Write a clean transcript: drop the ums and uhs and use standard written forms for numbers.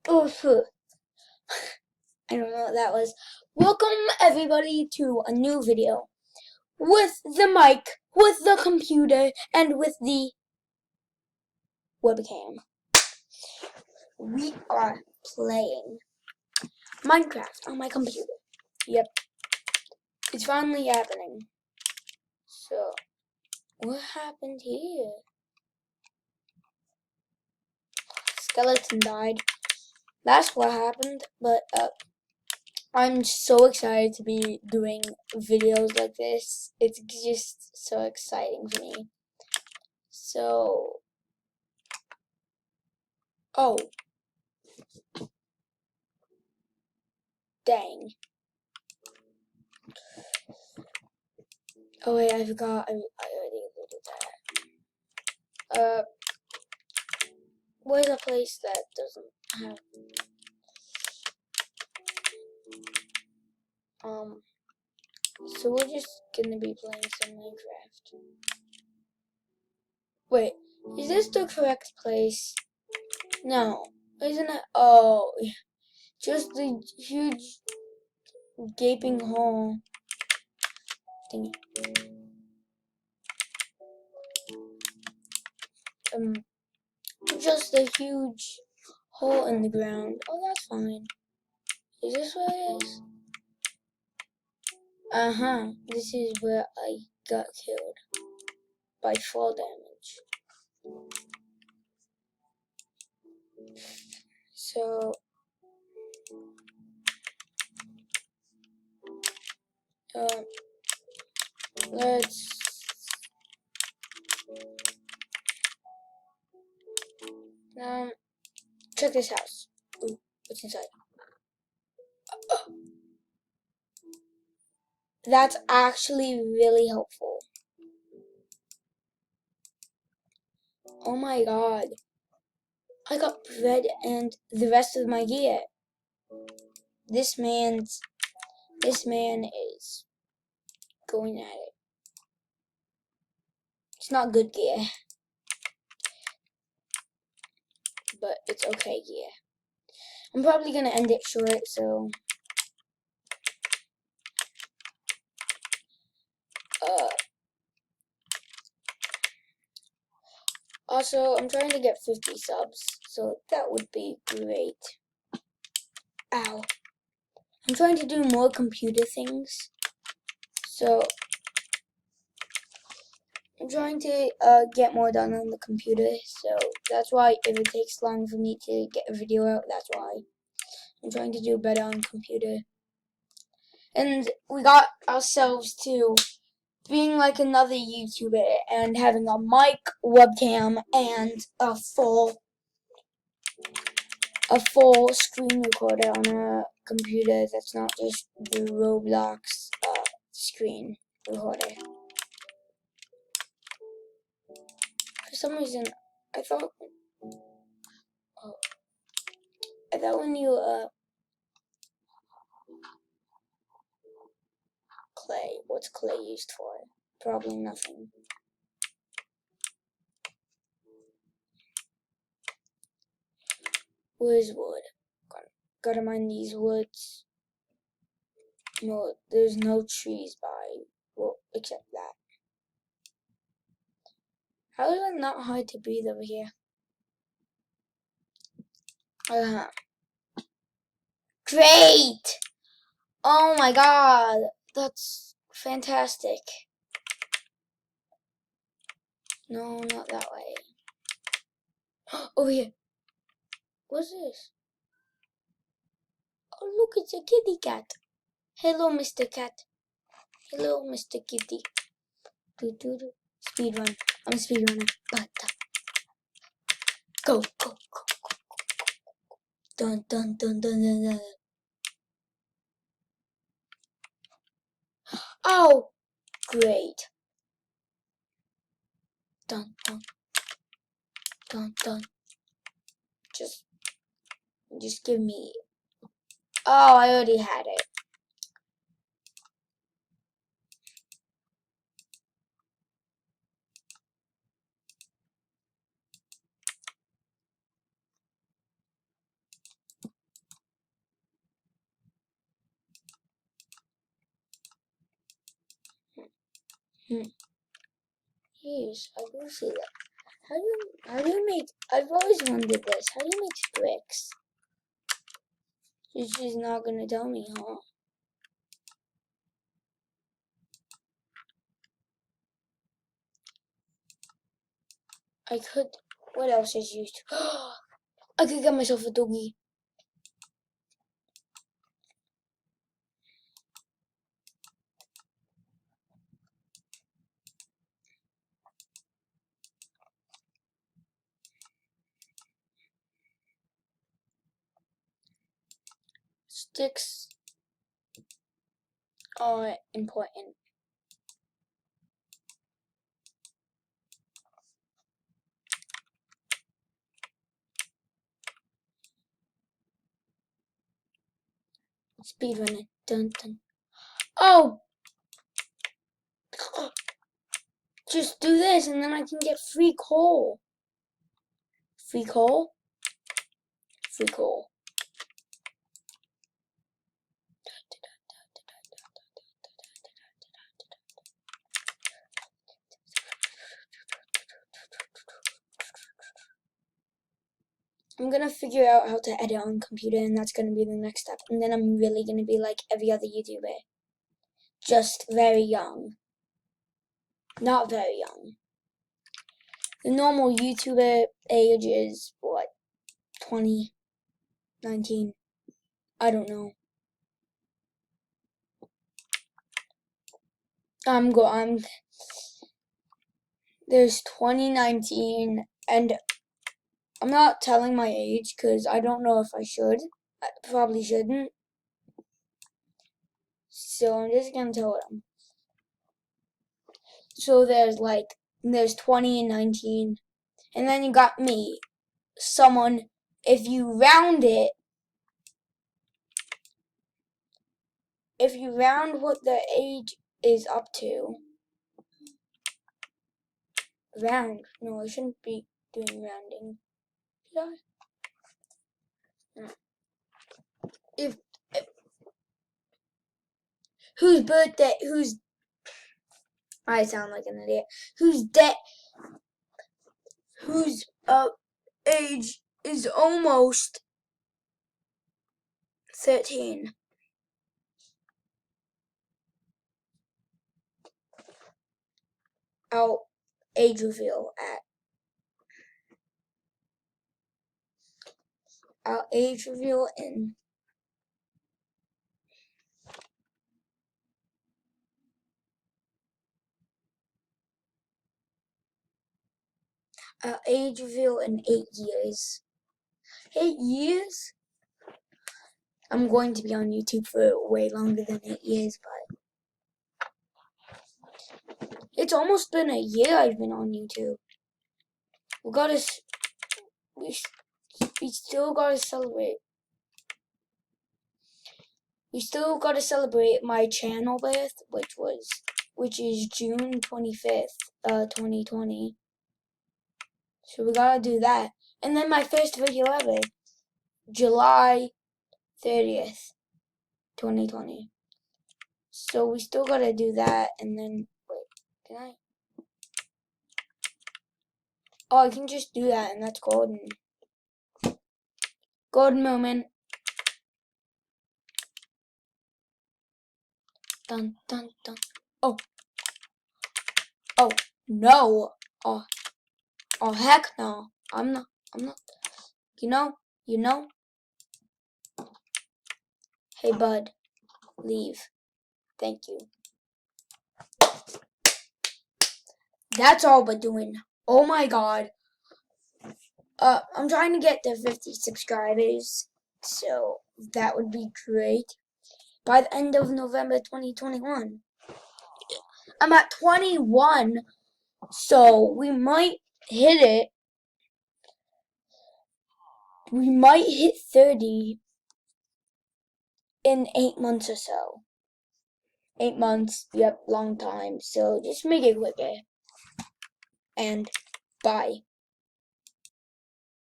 Oh, I don't know what that was. Welcome everybody to a new video with the mic, with the computer, and with the webcam. We are playing Minecraft on my computer. Yep, it's finally happening. So, what happened here? Skeleton died. That's what happened, but I'm so excited to be doing videos like this. It's just so exciting for me. So, oh, dang. Oh wait, I forgot. I already did that. Where's a place that doesn't have so we're just gonna be playing some Minecraft. Wait, is this the correct place? No, isn't it? Oh, just the huge gaping hole thingy. Just a huge hole in the ground. Oh, that's fine. Is this what it is? This is where I got killed by fall damage. So, let's check this house. Ooh, what's inside? That's actually really helpful. Oh my god. I got bread and the rest of my gear. This man is going at it. It's not good gear, but it's okay gear. I'm probably gonna end it short, so also I'm trying to get 50 subs, so that would be great. Ow. I'm trying to do more computer things, so I'm trying to get more done on the computer, so that's why if it takes long for me to get a video out, that's why. I'm trying to do better on computer. And we got ourselves to being like another YouTuber and having a mic, webcam, and a full screen recorder on a computer that's not just the Roblox screen recorder. For some reason, I thought when you clay, what's clay used for? Probably nothing. Where's wood? Gotta mine these woods. No, there's no trees by, well, except that. How is it not hard to breathe over here? Great! Oh my god, that's fantastic. No, not that way. Over here. What's this? Oh, look, it's a kitty cat. Hello, Mr. Cat. Hello, Mr. Kitty. Speed run. I'm a speed runner. Go, go, go, go. Dun, dun, dun, dun, dun, dun. Oh, great. Dun, dun, dun, dun. Just give me. Oh, I already had it. Yes, I will see that. How do you make, I've always wondered this, how do you make sticks? She's not gonna tell me, huh? I could, what else is used? I could get myself a doggy. Sticks are important. Speedrunning. Dun dun. Oh! Just do this and then I can get free coal. Free coal? Free coal. I'm gonna figure out how to edit on computer, and that's gonna be the next step. And then I'm really gonna be like every other YouTuber. Just very young. Not very young. The normal YouTuber age is what? 20, 19. I don't know. There's 2019, and I'm not telling my age because I don't know if I should. I probably shouldn't. So I'm just gonna tell them. So there's 20 and 19, and then you got me, someone. If you round what the age is up to, round. No, I shouldn't be doing rounding. Should I? No. If whose birthday? Whose? I sound like an idiot. Whose age is almost 13. I'll age reveal at. I'll age reveal in. I'll age reveal in 8 years. 8 years? I'm going to be on YouTube for way longer than 8 years, but it's almost been a year I've been on YouTube. We still gotta celebrate. We still gotta celebrate my channel birth, which is June 25th, 2020. So we gotta do that. And then my first video ever, July 30th, 2020. So we still gotta do that, and then, wait, can I? Oh, I can just do that, and that's golden. Golden moment. Dun, dun, dun. Oh. Oh, no. Oh, heck no. I'm not. You know. Hey, bud, leave. Thank you. That's all but doing. Oh my god. I'm trying to get to 50 subscribers, so that would be great. By the end of November 2021. I'm at 21, so we might hit it. We might hit 30 in 8 months or so. 8 months, yep, long time. So just make it quicker. And bye.